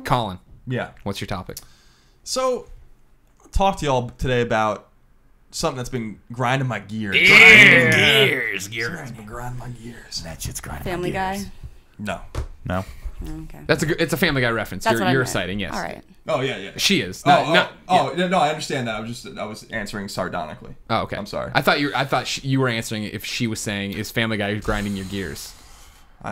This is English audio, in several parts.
Colin. Yeah. What's your topic? So, I'll talk to y'all today about something that's been grinding my gears. Gears. It's been grinding my gears. That shit's grinding Family Guy? No. No. Okay. It's a Family Guy reference. That's what You're I meant. citing, yes. All right. Oh, yeah. She is. No, No, I understand that. I was answering sardonically. Oh, okay. I'm sorry. I thought you were answering if she was saying, is Family Guy grinding your gears?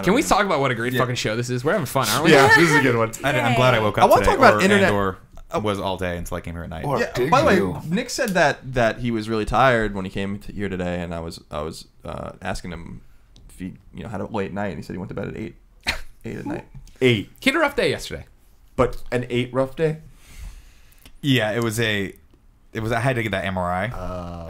Can we talk about what a great fucking show this is? We're having fun, aren't we? Yeah, this is a good one. I'm glad I woke up I want to today, talk about internet. or was all day until I came here at night. Yeah, by the way, Nick said that he was really tired when he came here today, and I was asking him if he had a late night, and he said he went to bed at 8 at night. 8. He had a rough day yesterday. But an 8 rough day? Yeah, it was I had to get that MRI,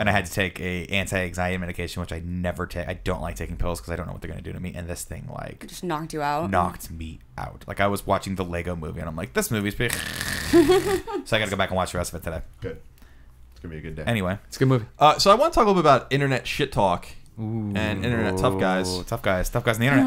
and I had to take a anti-anxiety medication, which I never take. I don't like taking pills because I don't know what they're going to do to me. And this thing, like, Just knocked you out? knocked me out. Like, I was watching the Lego movie, and I'm like, this movie's big. So I got to go back and watch the rest of it today. Good. It's going to be a good day. Anyway. It's a good movie. So I want to talk a little bit about internet shit talk and internet tough guys. Ooh, tough guys on the internet.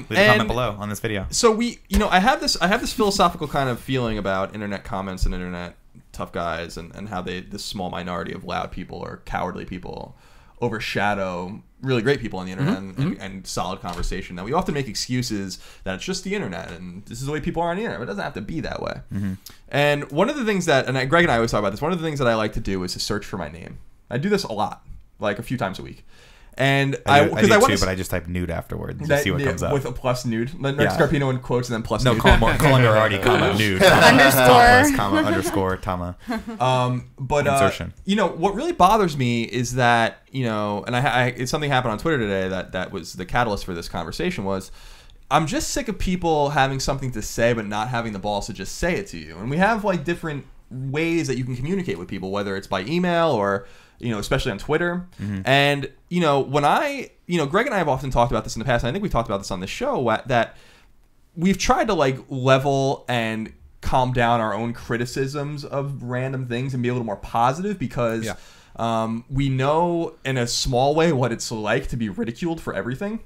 Leave a comment below on this video. So I have this philosophical kind of feeling about internet comments and internet tough guys and how this small minority of loud people or cowardly people overshadow really great people on the internet and solid conversation. Now, we often make excuses that it's just the internet and this is the way people are on the internet, but it doesn't have to be that way. And one of the things that, and Greg and I always talk about this, one of the things that I like to do is to search for my name. I do this a lot, like a few times a week. And I do too, but I just type nude afterwards and see what comes up. With a plus nude. Like Scarpino in quotes and then plus nude. Colin Moriarty, comma, nude. Underscore, comma. But insertion. What really bothers me is that, and something happened on Twitter today that was the catalyst for this conversation was, I'm just sick of people having something to say but not having the balls to just say it to you. And we have like different ways that you can communicate with people, whether it's by email or especially on Twitter. And, when Greg and I have often talked about this in the past, and I think we've talked about this on the show, that we've tried to like level and calm down our own criticisms of random things and be a little more positive because we know in a small way what it's like to be ridiculed for everything,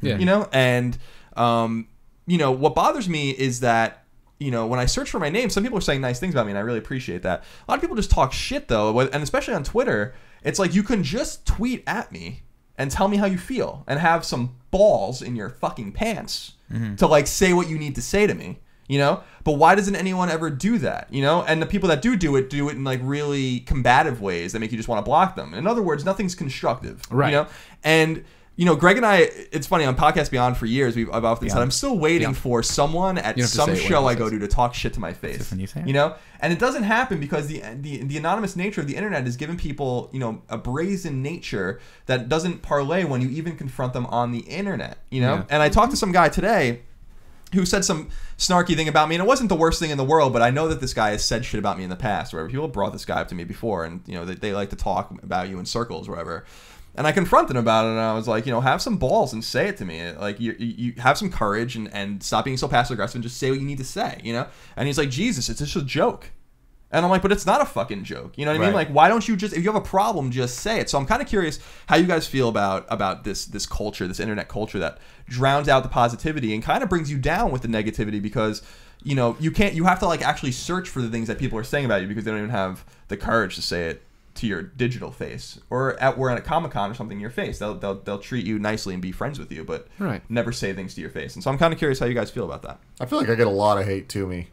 and, what bothers me is that, when I search for my name, some people are saying nice things about me, and I really appreciate that. A lot of people just talk shit, though, and especially on Twitter, it's like you can just tweet at me and tell me how you feel and have some balls in your fucking pants to, like, say what you need to say to me, But why doesn't anyone ever do that, And the people that do it in, like, really combative ways that make you just want to block them. In other words, nothing's constructive, right? And... Greg and I, it's funny, on Podcast Beyond for years, I've often said, I'm still waiting for someone at some show I go to talk shit to my face. And it doesn't happen because the anonymous nature of the internet is giving people, a brazen nature that doesn't parlay when you even confront them on the internet, And I talked to some guy today who said some snarky thing about me, and it wasn't the worst thing in the world, but I know that this guy has said shit about me in the past, where people brought this guy up to me before, and, they like to talk about you in circles or whatever. And I confronted him about it, and I was like, have some balls and say it to me. Like, you have some courage and stop being so passive-aggressive and just say what you need to say, And he's like, Jesus, it's just a joke. And I'm like, but it's not a fucking joke. You know what I mean? Like, why don't you just, if you have a problem, just say it. So I'm kind of curious how you guys feel about this culture, this internet culture that drowns out the positivity and kind of brings you down with the negativity because, you have to, like, actually search for the things that people are saying about you because they don't even have the courage to say it to your digital face, or we're at a Comic-Con or something in your face. They'll treat you nicely and be friends with you, but never say things to your face. And so I'm kind of curious how you guys feel about that. I feel like I get a lot of hate to me.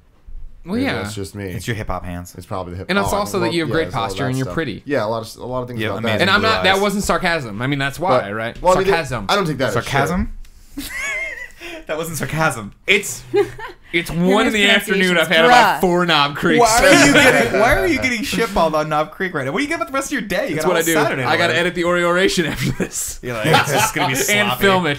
Well, maybe yeah, that's just me. It's your hip hop hands. It's probably the hip. And it's also that you have great posture and you're pretty. Yeah, a lot of things about that. And I'm not. That wasn't sarcasm. I mean, that's why, right? Well, sarcasm. I don't think that sarcasm. That wasn't sarcasm. It's 1 in the afternoon. I've had about 4 Knob Creeks. Why are you getting shitballed on Knob Creek right now? What do you get about the rest of your day? That's what I do. Saturday I got to edit the Oreo-ration after this. You're like, it's just gonna be sloppy. And film it.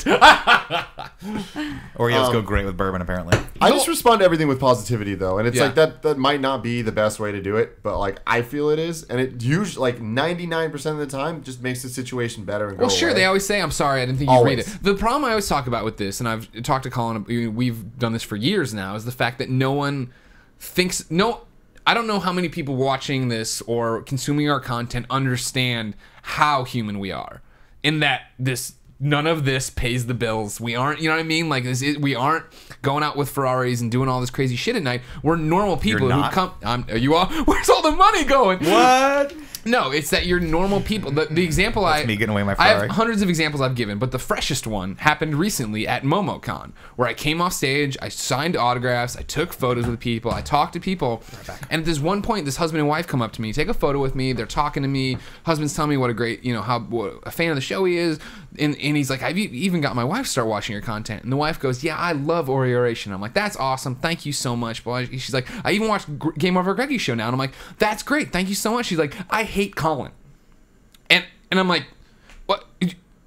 Oreos go great with bourbon, apparently. I just respond to everything with positivity, though, and it's like that might not be the best way to do it, but like I feel it is, and it usually like 99% of the time just makes the situation better and go sure, away. They always say, "I'm sorry, I didn't think you'd read it." The problem I always talk about with this, and I've talked to Colin, we've done this for years now, is the fact that no one thinks I don't know how many people watching this or consuming our content understand how human we are, in that this none of this pays the bills. We aren't, you know what I mean? Like, we aren't going out with Ferraris and doing all this crazy shit at night. We're normal people who come. You are. Where's all the money going? What? No, it's that you're normal people. The example That's me getting away my I Ferrari. have hundreds of examples I've given, but the freshest one happened recently at MomoCon, where I came off stage, I signed autographs, I took photos with people, I talked to people, and at this one point, this husband and wife come up to me, take a photo with me, they're talking to me, husband's telling me what a great, what a fan of the show he is, and he's like, I've even got my wife to start watching your content, and the wife goes, yeah, I love Oreo-ration. I'm like, that's awesome, thank you so much. She's like, I even watched GameOverGreggy show now, and I'm like, that's great, thank you so much. She's like, I hate Colin. And I'm like, what?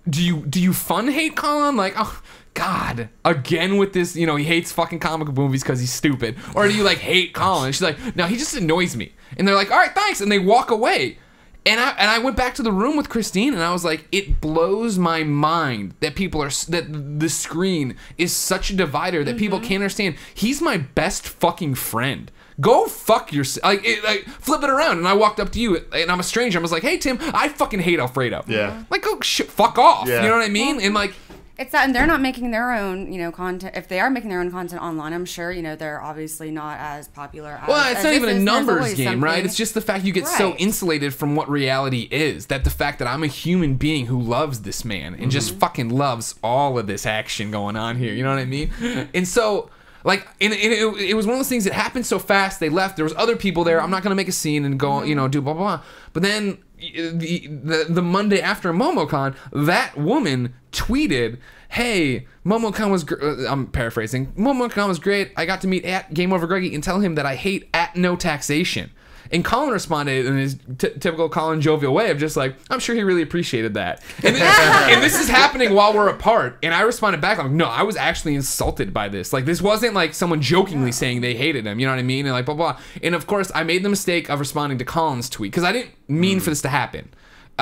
Do you fun hate Colin? Like, oh God, again with this, he hates fucking comic movies because he's stupid. Or do you like hate Colin? And she's like, no, he just annoys me. And they're like, all right, thanks. And they walk away. And I went back to the room with Christine, and I was like, it blows my mind that that the screen is such a divider that people can't understand. He's my best fucking friend. Go fuck yourself. Like, flip it around. And I walked up to you, and I'm a stranger. I was like, hey, Tim, I fucking hate Alfredo. Yeah. Like, go fuck off. Yeah. You know what I mean? And like, it's that, and they're not making their own, content. If they are making their own content online, I'm sure, they're obviously not as popular as. Well, it's not even a numbers game, right? Something. It's just the fact you get so insulated from what reality is. That the fact that I'm a human being who loves this man and just fucking loves all of this action going on here. You know what I mean? And so. Like, it was one of those things that happened so fast, they left. There was other people there. I'm not going to make a scene and go, do blah, blah, blah. But then the Monday after MomoCon, that woman tweeted, hey, MomoCon was I'm paraphrasing. MomoCon was great. I got to meet at GameOverGreggy and tell him that I hate at no taxation. And Colin responded in his typical Colin jovial way of just like, I'm sure he really appreciated that. And this is happening while we're apart. And I responded back, like, no, I was actually insulted by this. Like, this wasn't like someone jokingly saying they hated him. You know what I mean? And like, blah, blah. And of course, I made the mistake of responding to Colin's tweet because I didn't mean for this to happen.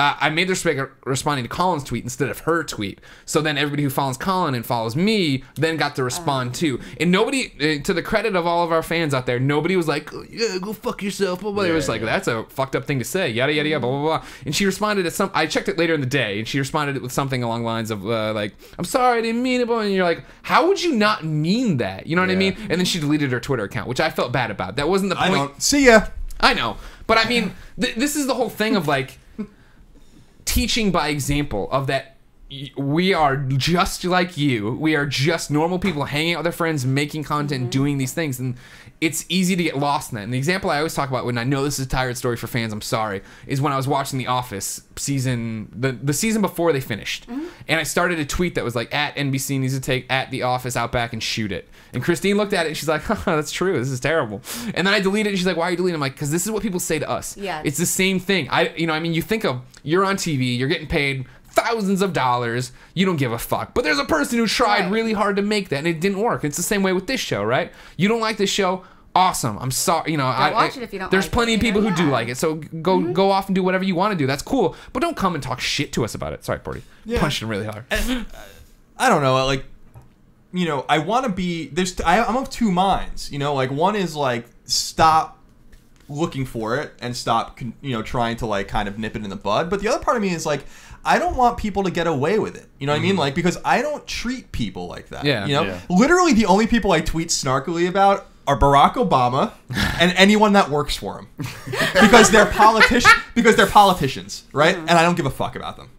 I made the mistake of responding to Colin's tweet instead of her tweet. So then everybody who follows Colin and follows me then got to respond too. And nobody, to the credit of all of our fans out there, nobody was like, yeah, go fuck yourself. Blah, blah. It was like, that's a fucked up thing to say. Yada, yada, yada, blah, blah, blah. And she responded to I checked it later in the day, and she responded with something along the lines of, like, I'm sorry, I didn't mean it. And you're like, how would you not mean that? You know what I mean? And then she deleted her Twitter account, which I felt bad about. That wasn't the point. See ya. I know. But I mean, this is the whole thing of like, teaching by example of that we are just like you. We are just normal people hanging out with their friends, making content, doing these things. And it's easy to get lost in that. And the example I always talk about when I know this is a tired story for fans, I'm sorry, is when I was watching The Office season, the season before they finished. And I started a tweet that was like, at NBC needs to take at The Office out back and shoot it. And Christine looked at it and she's like, that's true. This is terrible. And then I deleted it and she's like, why are you deleting it? I'm like, because this is what people say to us. Yeah. It's the same thing. You think of, you're on TV, you're getting paid thousands of dollars, you don't give a fuck. But there's a person who tried really hard to make that and it didn't work. It's the same way with this show, right? You don't like this show, awesome. I'm sorry, watch it if you don't. There's like plenty it, of people who do like it, so go off and do whatever you want to do. That's cool, but don't come and talk shit to us about it. Sorry, Porty. Punched him really hard. I don't know, like, I want to be. I'm of two minds. Like, one is like, stop looking for it and stop, trying to like kind of nip it in the bud. But the other part of me is like, I don't want people to get away with it. You know what I mean? Like, because I don't treat people like that. Yeah. Literally the only people I tweet snarkily about are Barack Obama and anyone that works for him, because they're politicians, right? And I don't give a fuck about them.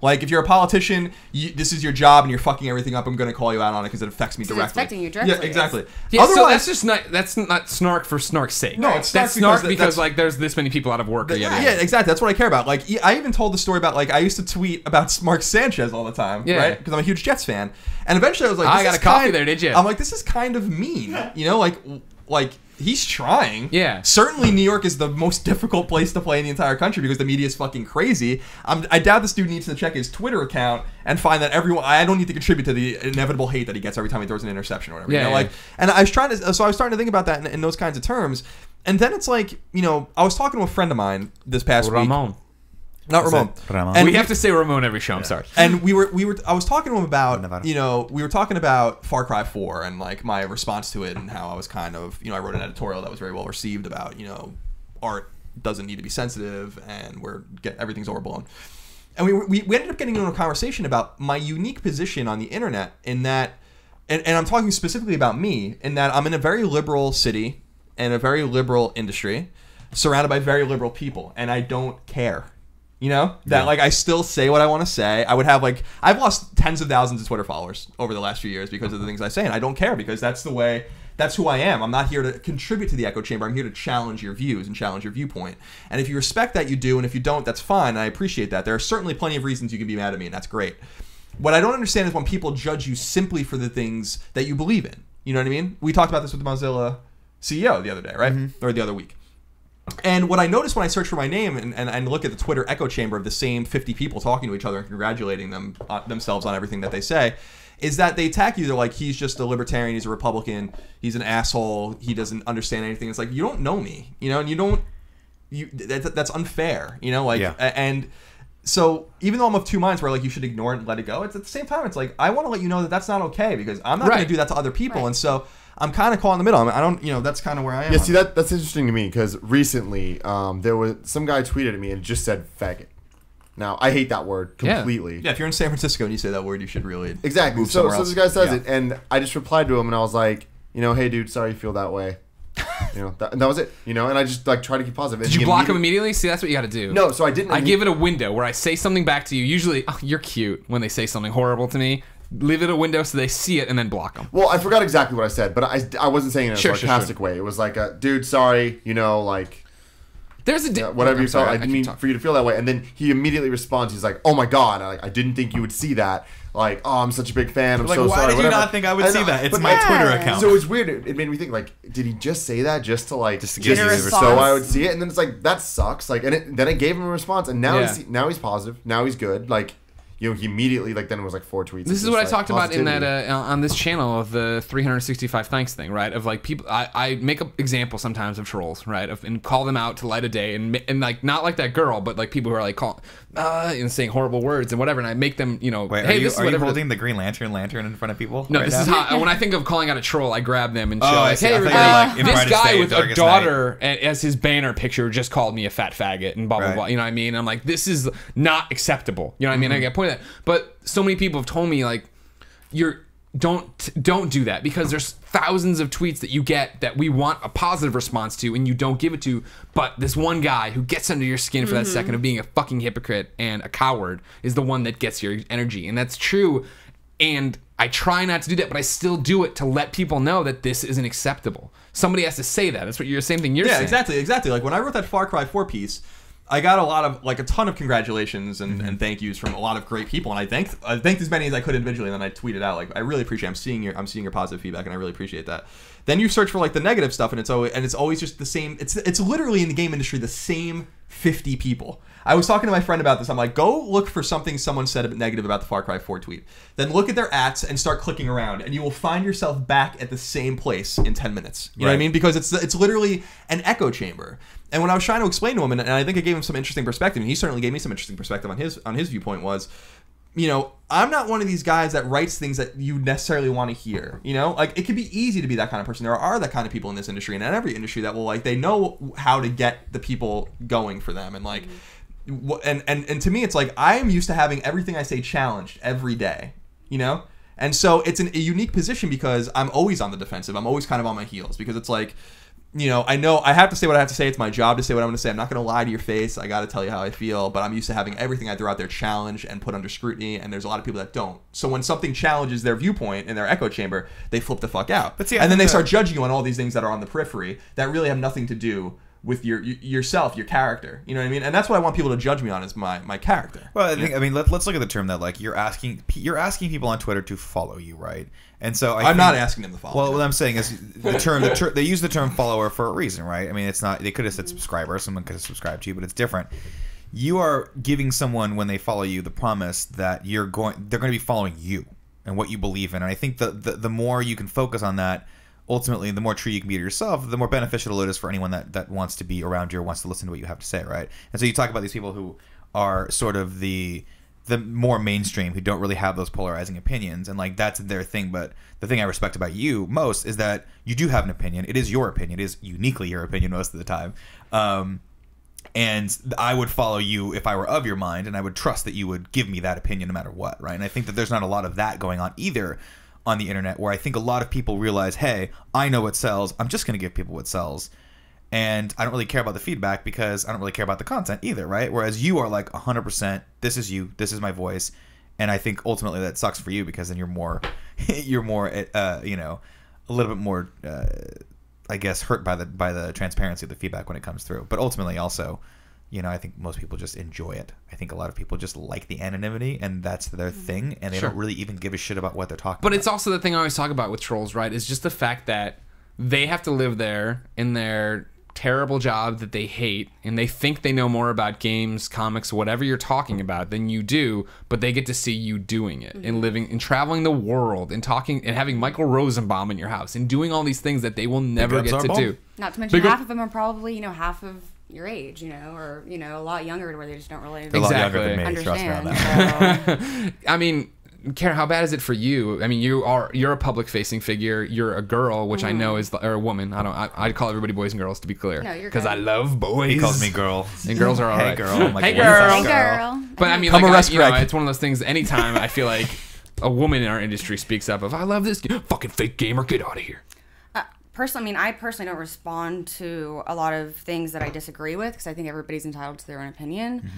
Like, if you're a politician, this is your job and you're fucking everything up, I'm going to call you out on it because it affects me directly. It's affecting you directly. Yeah, exactly. Yeah, otherwise, so that's not snark for snark's sake. No, it's snark because like there's this many people out of work. Yeah, exactly. That's what I care about. Like, I even told the story about, like, I used to tweet about Mark Sanchez all the time, right? Because I'm a huge Jets fan. And eventually I was like, I got a coffee there, did you? I'm like, this is kind of mean. Like he's trying. Yeah. Certainly New York is the most difficult place to play in the entire country because the media is fucking crazy. I doubt this dude needs to check his Twitter account and find that I don't need to contribute to the inevitable hate that he gets every time he throws an interception or whatever. And I was starting to think about that in those kinds of terms. And then it's like, I was talking to a friend of mine this past week. Not Ramon. And we have to say Ramon every show. I'm sorry. And I was talking to him about, we were talking about Far Cry 4 and like my response to it and how I was kind of, I wrote an editorial that was very well received about, art doesn't need to be sensitive and everything's overblown. And we ended up getting into a conversation about my unique position on the internet in that, and I'm talking specifically about me, in that I'm in a very liberal city and a very liberal industry surrounded by very liberal people, and I don't care. You know, that like I still say what I want to say. I would have like, I've lost tens of thousands of Twitter followers over the last few years because of the things I say, and I don't care because that's the way, that's who I am. I'm not here to contribute to the echo chamber. I'm here to challenge your views and challenge your viewpoint. And if you respect that, you do, and if you don't, that's fine. And I appreciate that. There are certainly plenty of reasons you can be mad at me, and that's great. What I don't understand is when people judge you simply for the things that you believe in. You know what I mean? We talked about this with the Mozilla CEO the other day, right? Or the other week. And what I noticed when I search for my name and look at the Twitter echo chamber of the same 50 people talking to each other and congratulating themselves on everything that they say, is that they attack you. They're like, he's just a libertarian, he's a Republican, he's an asshole, he doesn't understand anything. It's like, you don't know me, you know, and that's unfair, you know, like, and so even though I'm of two minds where like you should ignore it and let it go, it's at the same time, it's like, I want to let you know that that's not okay because I'm not going to do that to other people. And so I'm kind of caught in the middle. I don't, you know, that's kind of where I am. Yeah, see, that's interesting to me because recently there was some guy tweeted at me and just said faggot. Now, I hate that word completely. Yeah, if you're in San Francisco and you say that word, you should really exactly. move so else. this guy says it, and I just replied to him, and I was like, you know, hey, dude, sorry you feel that way. You know, and that was it. You know, and I just like try to keep positive. Did you block him immediately? See, that's what you got to do. No, so I didn't. I give it a window where I say something back to you. Usually, oh, you're cute when they say something horrible to me. Leave it a window so they see it and then block them. Well, I forgot exactly what I said, but I wasn't saying it in a sarcastic way. It was like, dude, sorry, you know, like... There's a... whatever you felt. I didn't mean for you to feel that way. And then he immediately responds. He's like, oh my God, I didn't think you would see that. Like, oh, I'm such a big fan. I'm so sorry. Why did you not think I would see that? It's my Twitter account. So it's weird. It made me think, like, did he just say that just to get a response? So I would see it? And then it's like, that sucks. Like, and then I gave him a response. And now he's positive. Now he's good. Like... You know, he immediately, like, then it was like 4 tweets. This is what I talked about in that on this channel of the 365 thanks thing, right? Of like people, I make an example sometimes of trolls, right? And call them out to light of day, and like not like that girl, but like people who are like and saying horrible words and whatever, and I make them, you know, wait, hey, are you holding the Green Lantern in front of people? No, this is how when I think of calling out a troll, I grab them and show like, hey, this guy with a daughter as his banner picture just called me a fat faggot and blah blah blah. You know what I mean? I'm like, this is not acceptable. You know what I mean? I get pointed at, but so many people have told me like, don't do that because there's thousands of tweets that you get that we want a positive response to and you don't give it to, but this one guy who gets under your skin for that second of being a fucking hypocrite and a coward is the one that gets your energy. And that's true, and I try not to do that, but I still do it to let people know that this isn't acceptable. Somebody has to say that. That's what you're same thing you're saying. Yeah, exactly. Like when I wrote that Far Cry 4 piece, I got a ton of congratulations and thank yous from a lot of great people, and I thanked as many as I could individually, and then I tweeted out like, I really appreciate. I'm seeing your positive feedback, and I really appreciate that. Then you search for like the negative stuff, and it's always just the same. It's literally in the game industry the same 50 people. I was talking to my friend about this. I'm like, go look for something someone said negative about the Far Cry 4 tweet. Then look at their ats and start clicking around, and you will find yourself back at the same place in 10 minutes. You know what I mean? Because it's literally an echo chamber. And when I was trying to explain to him, and I think I gave him some interesting perspective, and he certainly gave me some interesting perspective on his viewpoint was, you know, I'm not one of these guys that writes things that you necessarily want to hear. You know, like it could be easy to be that kind of person. There are that kind of people in this industry and in every industry that will like, they know how to get the people going for them, and like. And to me, it's like I am used to having everything I say challenged every day, you know? And so it's a unique position because I'm always on the defensive. I'm always kind of on my heels because it's like, you know I have to say what I have to say. It's my job to say what I'm going to say. I'm not going to lie to your face. I got to tell you how I feel, but I'm used to having everything I throw out there challenged and put under scrutiny, and there's a lot of people that don't. So when something challenges their viewpoint in their echo chamber, they flip the fuck out. And then they start judging you on all these things that are on the periphery that really have nothing to do with yourself, your character. You know what I mean? And that's what I want people to judge me on is my character. Well, I mean, let's look at the term that like you're asking people on Twitter to follow you, right? And so I'm not asking them to follow. Well, what I'm saying is the term they use the term follower for a reason, right? I mean, it's not, they could have said subscriber, someone could have subscribed to you, but it's different. You are giving someone, when they follow you, the promise that they're going to be following you and what you believe in. And I think the more you can focus on that, ultimately, the more true you can be to yourself, the more beneficial it is for anyone that wants to be around you or wants to listen to what you have to say, right? And so you talk about these people who are sort of the more mainstream, who don't really have those polarizing opinions, and like that's their thing. But the thing I respect about you most is that you do have an opinion. It is your opinion. It is uniquely your opinion most of the time. And I would follow you if I were of your mind, and I would trust that you would give me that opinion no matter what, right? And I think that there's not a lot of that going on either on the internet, where I think a lot of people realize, hey, I know what sells. I'm just going to give people what sells. And I don't really care about the feedback because I don't really care about the content either, right? Whereas you are like 100%, this is you, this is my voice. And I think ultimately that sucks for you because then you're more, you know, a little bit more, I guess, hurt by the transparency of the feedback when it comes through. But ultimately also, you know, I think most people just enjoy it. I think a lot of people just like the anonymity, and that's their thing, and they don't really even give a shit about what they're talking about. But it's also the thing I always talk about with trolls, right? Is just the fact that they have to live there in their terrible job that they hate, and they think they know more about games, comics, whatever you're talking about than you do, but they get to see you doing it and living and traveling the world and talking and having Michael Rosenbaum in your house and doing all these things that they will never get to do. Not to mention half of them are probably, you know, half of your age, you know, or, you know, a lot younger where they just don't really understand. So. I mean, Karen, how bad is it for you? I mean, you're a public facing figure. You're a girl, which I know is, or a woman. I call everybody boys and girls, to be clear. No, you're because I love boys. He calls me girl, and girls are all right. Hey girl, I'm like, hey girl, girl. But I mean, like, it's one of those things. Anytime I feel like a woman in our industry speaks up of, I love this fucking fake gamer, get out of here. Personally, I mean, I personally don't respond to a lot of things that I disagree with because I think everybody's entitled to their own opinion.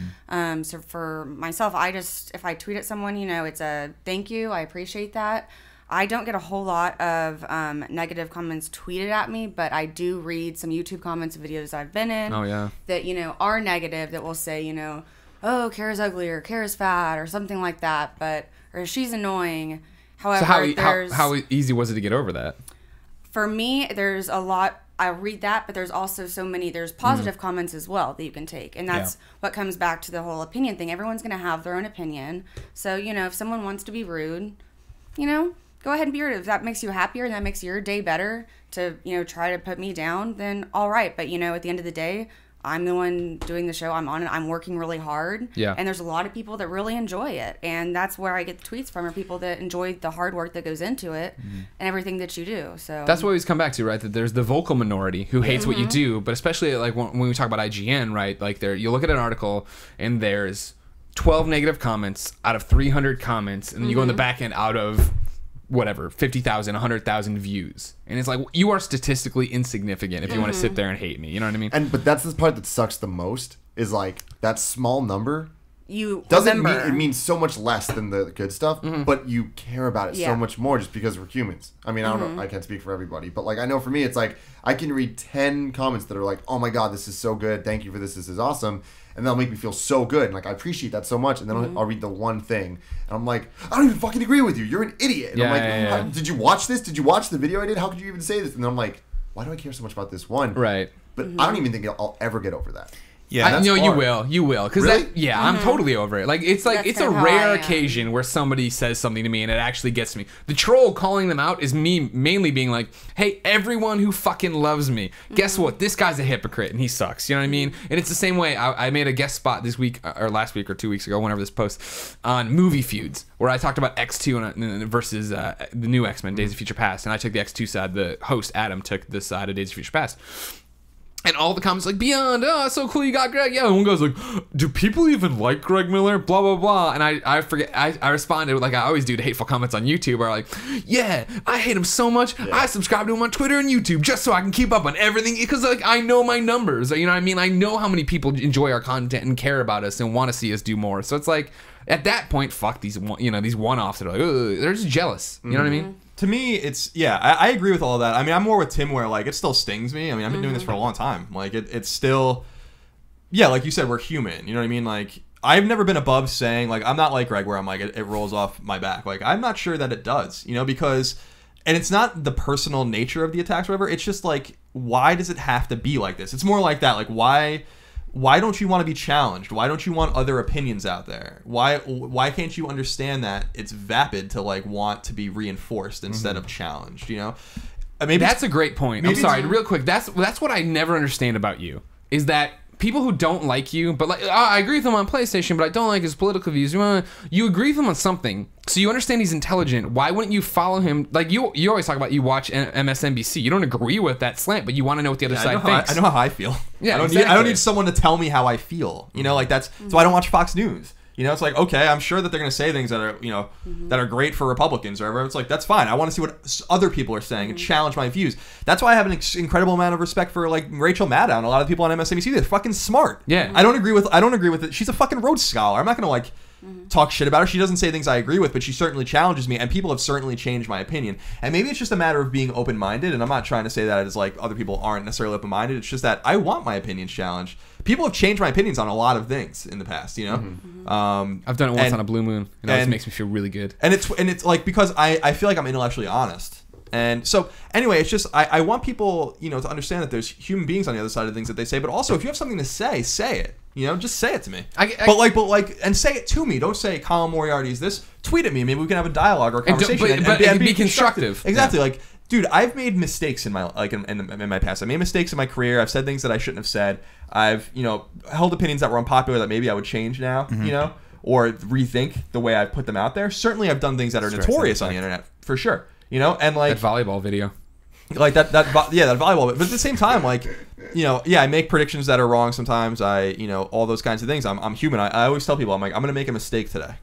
So for myself, if I tweet at someone, you know, it's a thank you, I appreciate that. I don't get a whole lot of negative comments tweeted at me, but I do read some YouTube comments of videos I've been in that, you know, are negative, that will say, you know, oh, Kara's ugly or Kara's fat or something like that, or she's annoying. However, so how easy was it to get over that? For me, there's a lot, I read that, but there's also there's positive comments as well that you can take. And that's what comes back to the whole opinion thing. Everyone's going to have their own opinion. So, you know, if someone wants to be rude, you know, go ahead and be rude. If that makes you happier and that makes your day better to, you know, try to put me down, then all right. But, you know, at the end of the day, I'm the one doing the show. I'm on it. I'm working really hard. Yeah. And there's a lot of people that really enjoy it. And that's where I get the tweets from, are people that enjoy the hard work that goes into it and everything that you do. So that's what we always come back to, right? That there's the vocal minority who hates what you do, but especially like when we talk about IGN, right? Like you look at an article and there's 12 negative comments out of 300 comments, and then you go in the back end out of whatever, 50,000, 100,000 views. And it's like, you are statistically insignificant if you want to sit there and hate me. You know what I mean? But that's the part that sucks the most, is like that small number it means so much less than the good stuff, but you care about it so much more just because we're humans. I mean, I don't know, I can't speak for everybody, but like, I know for me, it's like, I can read 10 comments that are like, oh my God, this is so good. Thank you for this. This is awesome. And that'll make me feel so good. And like, I appreciate that so much. And then I'll read the one thing. And I'm like, I don't even fucking agree with you. You're an idiot. And I'm like, did you watch this? Did you watch the video I did? How could you even say this? And then I'm like, why do I care so much about this one? Right. But I don't even think I'll ever get over that. Yeah, you will. Because really? I'm totally over it. Like, it's like, it's a rare occasion where somebody says something to me and it actually gets me. The troll calling them out is me mainly being like, hey, everyone who fucking loves me, guess what? This guy's a hypocrite and he sucks. You know what I mean? And it's the same way. I made a guest spot this week, or last week or 2 weeks ago, whenever this posts, on movie feuds, where I talked about X2 versus the new X-Men, Days of Future Past, and I took the X2 side. The host, Adam, took the side of Days of Future Past. And all the comments like, Beyond, oh, so cool you got Greg. Yeah, and one guy's like, do people even like Greg Miller? Blah, blah, blah. And I responded like I always do to hateful comments on YouTube, where like, yeah, I hate him so much. Yeah. I subscribe to him on Twitter and YouTube just so I can keep up on everything, because like, I know my numbers. You know what I mean? I know how many people enjoy our content and care about us and want to see us do more. So it's like, at that point, fuck these one-offs that are like, ugh, they're just jealous. You know what I mean? To me, it's, I agree with all of that. I mean, I'm more with Tim, where like, it still stings me. I mean, I've been doing this for a long time. Like, it's still, like you said, we're human. You know what I mean? Like, I've never been above saying, like, I'm not like Greg, where I'm like, it rolls off my back. Like, I'm not sure that it does, you know, because, and it's not the personal nature of the attacks or whatever. It's just like, why does it have to be like this? It's more like that. Like, why don't you want to be challenged? Why don't you want other opinions out there? Why can't you understand that it's vapid to like want to be reinforced instead of challenged, you know? Maybe that's a great point. I'm sorry, real quick. That's what I never understand about you, is that people who don't like you, but like, I agree with him on PlayStation, but I don't like his political views. You agree with him on something, so you understand he's intelligent. Why wouldn't you follow him? Like you always talk about, you watch MSNBC. You don't agree with that slant, but you want to know what the other side thinks. I know how I feel. Yeah, I don't need someone to tell me how I feel. You know, like that's so I don't watch Fox News. You know, it's like, okay, I'm sure that they're going to say things that are, you know, that are great for Republicans or whatever. It's like, that's fine. I want to see what other people are saying and challenge my views. That's why I have an incredible amount of respect for like Rachel Maddow and a lot of people on MSNBC. They're fucking smart. Yeah. I don't agree with it. She's a fucking Rhodes Scholar. I'm not going to like talk shit about her. She doesn't say things I agree with, but she certainly challenges me, and people have certainly changed my opinion. And maybe it's just a matter of being open-minded, and I'm not trying to say that as like other people aren't necessarily open-minded. It's just that I want my opinions challenged. People have changed my opinions on a lot of things in the past, you know. I've done it once on a blue moon, and it always makes me feel really good. And it's like, because I feel like I'm intellectually honest. And so anyway, it's just I want people, you know, to understand that there's human beings on the other side of things that they say, but also if you have something to say it. You know, just say it to me. And say it to me. Don't say Colin Moriarty is this. Tweet at me. Maybe we can have a dialogue or a conversation. And be constructive. Exactly. Yeah. Like, dude, I've made mistakes in my in my past. I made mistakes in my career. I've said things that I shouldn't have said. I've, you know, held opinions that were unpopular that maybe I would change now. You know, or rethink the way I put them out there. Certainly, I've done things that are notorious on the internet for sure. You know, and like that volleyball video. Like that volleyball, but at the same time, like, you know, yeah, I make predictions that are wrong sometimes. You know, all those kinds of things. I'm human. I always tell people, I'm like, I'm gonna make a mistake today.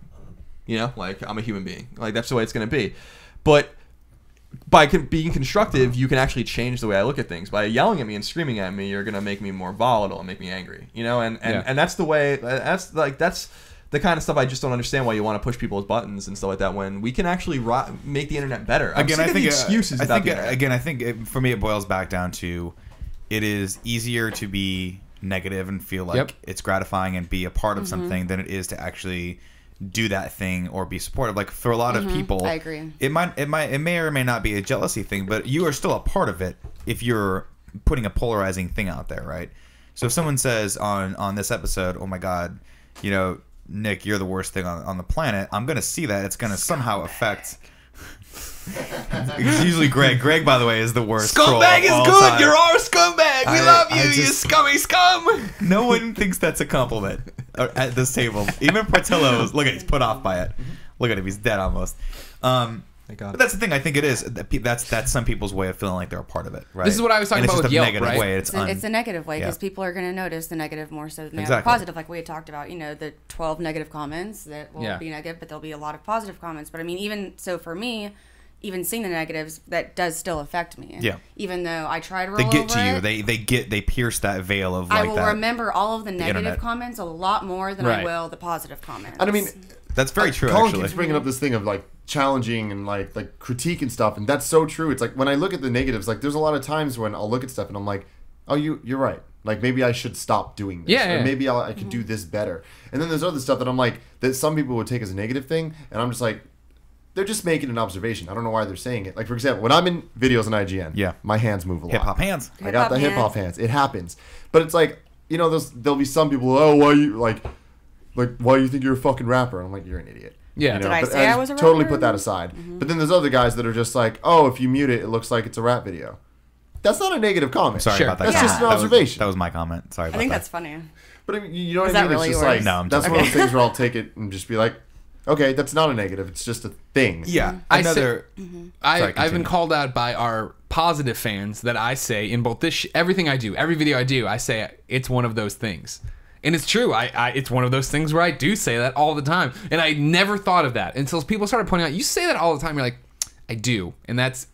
You know, like, I'm a human being. Like, that's the way it's gonna be. But by being constructive, you can actually change the way I look at things. By yelling at me and screaming at me, you're gonna make me more volatile and make me angry. You know, and that's the way. That's the kind of stuff I just don't understand, why you want to push people's buttons and stuff like that, when we can actually make the internet better. I think excuses about the internet. Again, I think for me it boils back down to, it is easier to be negative and feel like it's gratifying and be a part of something than it is to actually do that thing or be supportive. Like, for a lot of people, I agree. It may or may not be a jealousy thing, but you are still a part of it if you're putting a polarizing thing out there, right? So if someone says on this episode, "Oh my God, you know, Nick, you're the worst thing on the planet," I'm going to see that. It's going to somehow affect... It's usually Greg. Greg, by the way, is the worst. Scumbag is good. Time. You're our scumbag. We love you, you scummy scum. No one thinks that's a compliment at this table. Even Portillo, look at, he's put off by it. Look at him. He's dead almost. But that's the thing. I think it is. That's some people's way of feeling like they're a part of it, right? This is what I was talking about with Yelp, right? Way. It's a negative way, because people are going to notice the negative more so than the positive. Like we had talked about, you know, the 12 negative comments that will be negative, but there'll be a lot of positive comments. But I mean, even so, for me, even seeing the negatives, that does still affect me. Yeah. Even though I try to roll over They get to you. They pierce that veil of like that. I will remember all of the negative comments a lot more than I will the positive comments. And I mean, that's very true. Colin keeps bringing up this thing of like challenging and like critique and stuff, and that's so true. It's like, when I look at the negatives, like, there's a lot of times when I'll look at stuff and I'm like, oh, you're right. Like, maybe I should stop doing this. Or maybe I could do this better. And then there's other stuff that I'm like, that some people would take as a negative thing, and I'm just like, they're just making an observation. I don't know why they're saying it. Like, for example, when I'm in videos on IGN, my hands move a lot. Hip-hop hands. I got the hip-hop hands. It happens. But it's like, you know, there'll be some people, oh, why you why do you think you're a fucking rapper? And I'm like, you're an idiot. Yeah. You know? Did I say I was a rapper? Totally put that aside. But then there's other guys that are just like, oh, if you mute it, it looks like it's a rap video. That's not a negative comment. Sorry about that. That's just an observation. That was my comment. Sorry about that. I think that's funny. But I mean, you know what I mean? Really it's just yours? like, no, that's one of those things where I'll take it and just be like, okay, that's not a negative. It's just a thing. Yeah. I've been called out by our positive fans that I say in both everything I do, every video I do, I say it's one of those things. And it's true. It's one of those things where I do say that all the time. And I never thought of that until people started pointing out, you say that all the time. You're like, I do. And that's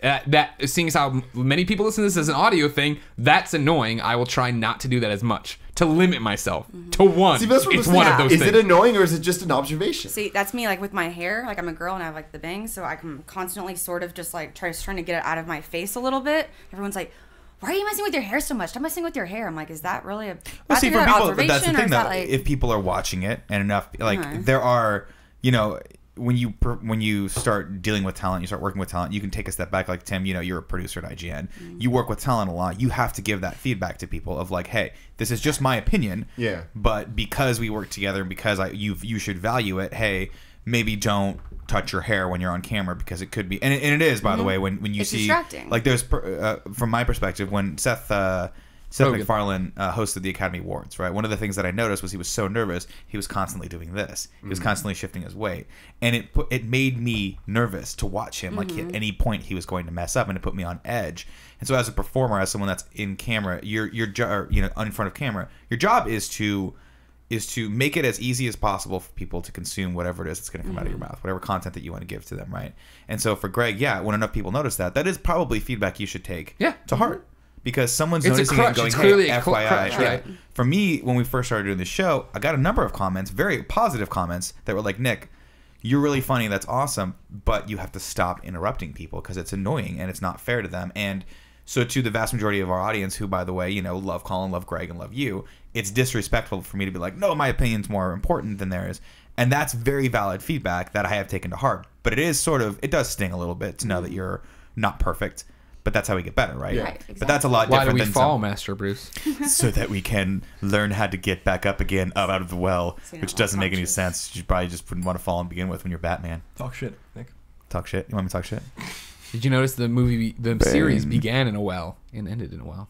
seeing as how many people listen to this as an audio thing, that's annoying. I will try not to do that as much, to limit myself to one. See, that's what it's one of those things. Is it annoying, or is it just an observation? See, that's me, like with my hair. Like, I'm a girl and I have like the bangs, so I can constantly sort of just like trying to get it out of my face a little bit. Everyone's like, why are you messing with your hair so much? Stop messing with your hair. I'm like, is that really a for people, observation? That's the thing, though. Like, if people are watching it and enough, like, there are, you know, when you start dealing with talent, you start working with talent, you can take a step back. Like, Tim, you know, you're a producer at IGN. You work with talent a lot. You have to give that feedback to people of like, hey, this is just my opinion. Yeah. But because we work together and because you should value it, hey, maybe don't touch your hair when you're on camera, because it could be, and it is, by the way, when you it's see distracting. Like, there's from my perspective, when Seth Seth MacFarlane hosted the Academy Awards, right? One of the things that I noticed was he was so nervous, he was constantly doing this. He was constantly shifting his weight. And it made me nervous to watch him. Like, at any point he was going to mess up, and it put me on edge. And so as a performer, as someone that's in camera, in front of camera, your job is to make it as easy as possible for people to consume whatever it is that's going to come out of your mouth, whatever content that you want to give to them, right? And so for Greg, when enough people notice that is probably feedback you should take to heart. Because someone's noticing it and going, hey, FYI. Crutch, right? For me, when we first started doing the show, I got a number of comments, very positive comments, that were like, Nick, you're really funny, that's awesome, but you have to stop interrupting people because it's annoying and it's not fair to them. And so to the vast majority of our audience who, by the way, love Colin, love Greg, and love you, it's disrespectful for me to be like, no, my opinion's more important than theirs. And that's very valid feedback that I have taken to heart. But it does sting a little bit to know that you're not perfect. But that's how we get better, right? Right, exactly. But that's a lot different than... Why do we fall, Master Bruce? So that we can learn how to get back up again, up out of the well, which doesn't make any sense. You probably just wouldn't want to fall and begin with when you're Batman. Talk shit, Nick. Talk shit? You want me to talk shit? Did you notice the series began in a well and ended in a well?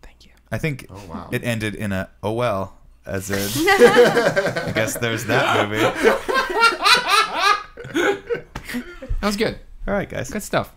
Thank you. I think it ended in a well, as in... I guess there's that movie. That was good. All right, guys. Good stuff.